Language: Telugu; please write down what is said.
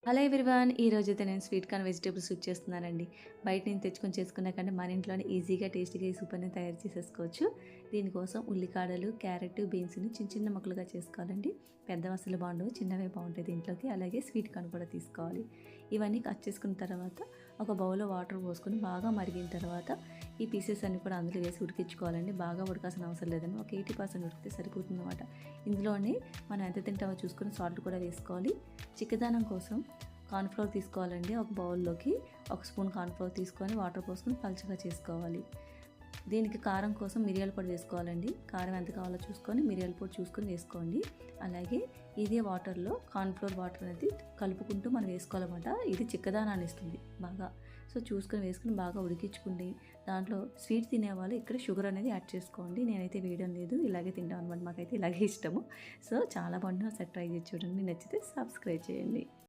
హలో ఎవ్రీవన్, ఈరోజైతే నేను స్వీట్ కార్న్ వెజిటేబుల్ సూప్ చేస్తున్నానండి. బయట నుంచి తెచ్చుకొని చేసుకునే కంటే మన ఇంట్లోనే ఈజీగా టేస్టీగా ఈ సూప్ అనేది తయారు చేసేసుకోవచ్చు. దీనికోసం ఉల్లికాడలు, క్యారెట్, బీన్స్ని చిన్న చిన్న ముక్కలుగా చేసుకోవాలండి. పెద్దవి అసలు బాగుండవు, చిన్నవే బాగుంటాయి దీంట్లోకి. అలాగే స్వీట్ కార్న్ కూడా తీసుకోవాలి. ఇవన్నీ కట్ చేసుకున్న తర్వాత ఒక బౌల్లో వాటర్ పోసుకొని బాగా మరిగిన తర్వాత ఈ పీసెస్ అన్నీ కూడా అందులో వేసి ఉడికించుకోవాలండి. బాగా ఉడకాల్సిన అవసరం లేదండి, ఒక 80% ఉడికితే సరిపోతుంది అనమాట. ఇందులోనే మనం ఎంత తింటామో చూసుకొని సాల్ట్ కూడా వేసుకోవాలి. చిక్కదనం కోసం కార్న్‌ఫ్లోర్ తీసుకోవాలండి. ఒక బౌల్లోకి ఒక స్పూన్ కార్న్‌ఫ్లోర్ తీసుకొని వాటర్ పోసుకొని పలుచగా చేసుకోవాలి. దీనికి కారం కోసం మిరియాల పొడి వేసుకోవాలండి. కారం ఎంత కావాలో చూసుకొని మిరియాల పొడి చూసుకొని వేసుకోండి. అలాగే ఇదే వాటర్లో కార్న్‌ఫ్లోర్ వాటర్ అనేది కలుపుకుంటూ మనం వేసుకోవాలన్నమాట. ఇది చిక్కదనాన్ని ఇస్తుంది బాగా. సో చూసుకొని వేసుకొని బాగా ఉడికించుకోండి. దాంట్లో స్వీట్ తినేవాళ్ళు ఇక్కడ షుగర్ అనేది యాడ్ చేసుకోండి. నేనైతే వేయడం లేదు, ఇలాగే తింటాం అనమాట. మాకైతే ఇలాగే ఇష్టము. సో చాలా బాగుంటుంది, ఒకసారి ట్రై చేసి చూడండి. నచ్చితే సబ్స్క్రైబ్ చేయండి.